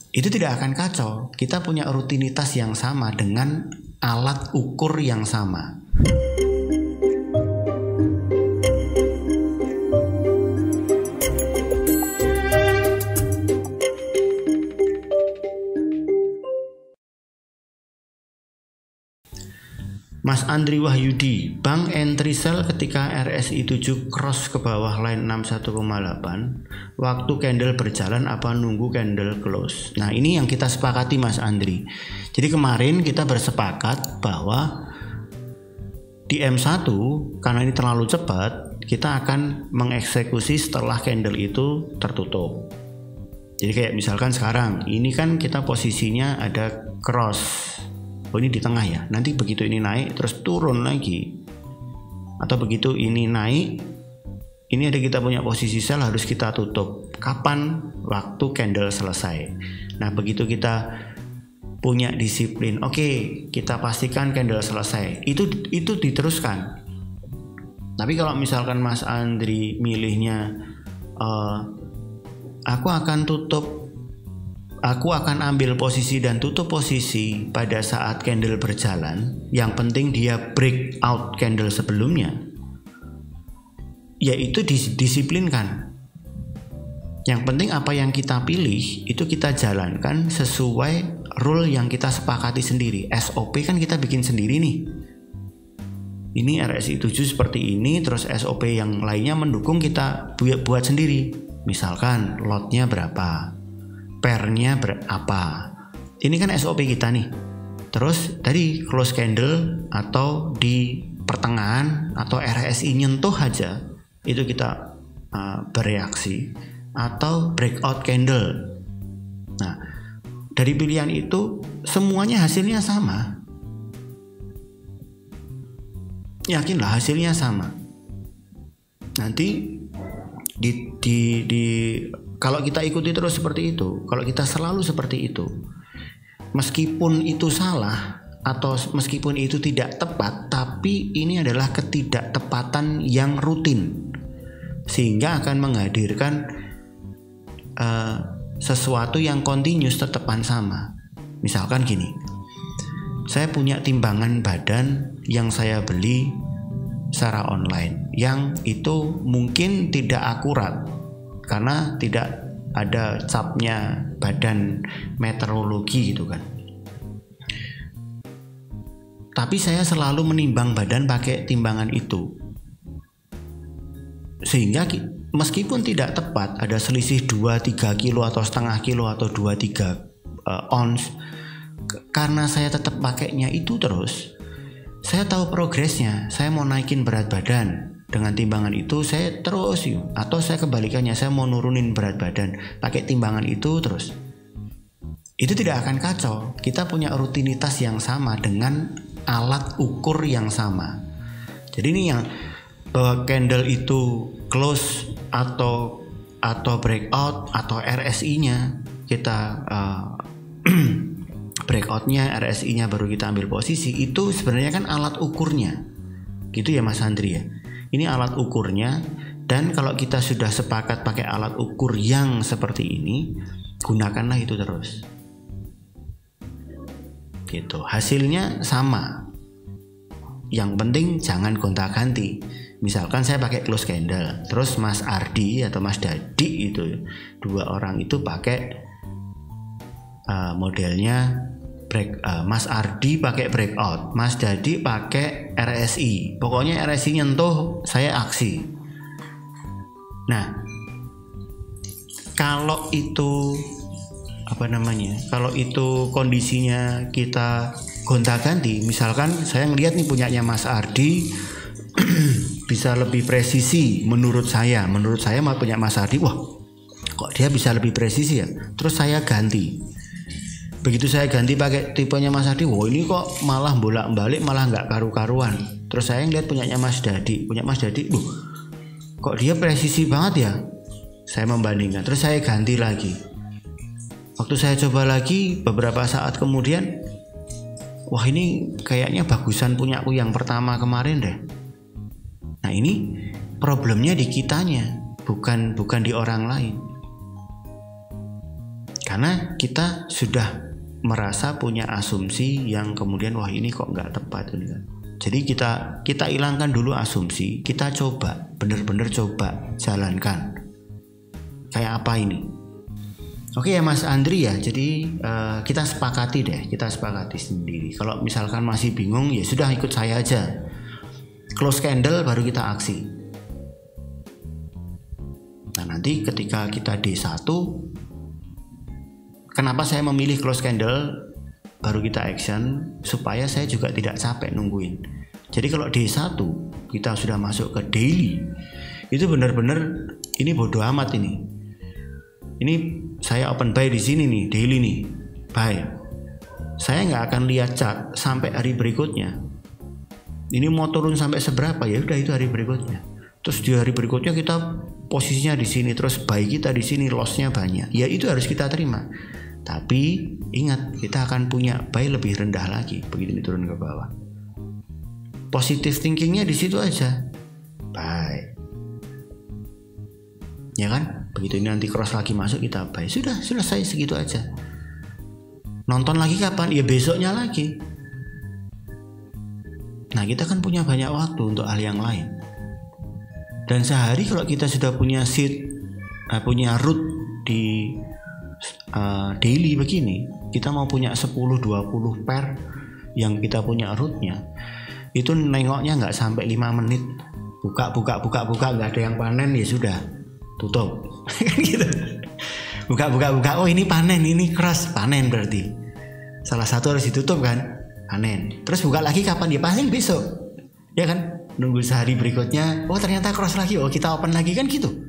itu tidak akan kacau. Kita punya rutinitas yang sama dengan alat ukur yang sama. Mas Andri Wahyudi, bank entry sell ketika RSI 7 cross ke bawah line 61,8, waktu candle berjalan apa nunggu candle close? Nah, ini yang kita sepakati Mas Andri. Jadi kemarin kita bersepakat bahwa di M1 karena ini terlalu cepat, kita akan mengeksekusi setelah candle itu tertutup. Jadi kayak misalkan sekarang, ini kan kita posisinya ada cross. Oh, ini di tengah ya, nanti begitu ini naik terus turun lagi, atau begitu ini naik, ini ada kita punya posisi sell harus kita tutup. Kapan? Waktu candle selesai. Nah, begitu kita punya disiplin, oke, kita pastikan candle selesai, itu diteruskan. Tapi kalau misalkan Mas Andri milihnya aku akan ambil posisi dan tutup posisi pada saat candle berjalan, yang penting dia breakout candle sebelumnya, yaitu disiplinkan. Yang penting apa yang kita pilih itu kita jalankan sesuai rule yang kita sepakati sendiri. SOP kan kita bikin sendiri nih. Ini RSI 7 seperti ini, terus SOP yang lainnya mendukung kita buat sendiri. Misalkan lotnya berapa, pairnya berapa. Ini kan SOP kita nih. Terus tadi close candle atau di pertengahan atau RSI nyentuh aja itu kita bereaksi, atau breakout candle. Nah, dari pilihan itu semuanya hasilnya sama. Yakinlah hasilnya sama. Nanti kalau kita ikuti terus seperti itu, kalau kita selalu seperti itu, meskipun itu salah atau meskipun itu tidak tepat, tapi ini adalah ketidaktepatan yang rutin, sehingga akan menghadirkan sesuatu yang continuous tetepan sama. Misalkan gini, saya punya timbangan badan yang saya beli secara online, yang itu mungkin tidak akurat karena tidak ada capnya badan meteorologi gitu kan. Tapi saya selalu menimbang badan pakai timbangan itu, sehingga meskipun tidak tepat, ada selisih 2-3 kilo atau setengah kilo atau 2-3 ons, karena saya tetap pakainya itu terus, saya tahu progresnya. Saya mau naikin berat badan dengan timbangan itu saya terus yuk, atau saya kebalikannya, saya mau nurunin berat badan pakai timbangan itu terus. Itu tidak akan kacau. Kita punya rutinitas yang sama dengan alat ukur yang sama. Jadi ini yang bahwa candle itu close atau breakout atau RSI-nya kita breakout-nya, RSI-nya baru kita ambil posisi, itu sebenarnya kan alat ukurnya. Gitu ya Mas Andri ya. Ini alat ukurnya, dan kalau kita sudah sepakat pakai alat ukur yang seperti ini, gunakanlah itu terus. Gitu. Hasilnya sama. Yang penting jangan gonta-ganti. Misalkan saya pakai close candle, terus Mas Ardi atau Mas Dadi itu, dua orang itu pakai modelnya Mas Ardi pakai breakout, Mas Dadi pakai RSI. Pokoknya RSI nyentuh, saya aksi. Nah, kalau itu kalau itu kondisinya kita gonta-ganti, misalkan saya ngelihat nih punyanya Mas Ardi bisa lebih presisi menurut saya mah punya Mas Ardi, wah kok dia bisa lebih presisi ya, terus saya ganti. Begitu saya ganti pakai tipenya Mas Ardi, wah ini kok malah bolak-balik, malah nggak karu-karuan. Terus saya ngeliat punyanya Mas Dadi, kok dia presisi banget ya. Saya membandingkan, terus saya ganti lagi. Waktu saya coba lagi beberapa saat kemudian, wah ini kayaknya bagusan punyaku yang pertama kemarin deh. Nah, ini problemnya di kitanya, bukan di orang lain. Karena kita sudah merasa punya asumsi yang kemudian wah ini kok nggak tepat gitu kan. Jadi kita hilangkan dulu asumsi, kita coba, bener-bener coba jalankan. Kayak apa ini? Oke ya Mas Andri ya, jadi kita sepakati sendiri. Kalau misalkan masih bingung ya sudah ikut saya aja. Close candle baru kita aksi. Nah nanti ketika kita D1, kenapa saya memilih close candle baru kita action, supaya saya juga tidak capek nungguin. Jadi kalau D1 kita sudah masuk ke daily, itu benar-benar ini bodo amat ini. Ini saya open buy di sini nih, daily nih, buy. Saya nggak akan lihat chart sampai hari berikutnya. Ini mau turun sampai seberapa ya udah itu hari berikutnya. Terus di hari berikutnya kita posisinya di sini, terus buy kita di sini, lossnya banyak. Ya itu harus kita terima. Tapi ingat kita akan punya buy lebih rendah lagi begitu ini turun ke bawah. Positive thinkingnya di situ aja, buy. Ya kan? Begitu ini nanti cross lagi masuk kita buy. Sudah selesai segitu aja. Nonton lagi kapan? Ya besoknya lagi. Nah kita kan punya banyak waktu untuk hal yang lain. Dan sehari kalau kita sudah punya seed, punya root di daily begini, kita mau punya 10-20 pair yang kita punya rootnya, itu nengoknya nggak sampai 5 menit. Buka nggak ada yang panen ya sudah tutup. Gitu. Buka. Oh ini panen, ini cross panen berarti. Salah satu harus ditutup kan, panen. Terus buka lagi kapan? Ya paling besok. Ya kan? Nunggu sehari berikutnya. Oh ternyata cross lagi. Oh kita open lagi kan gitu.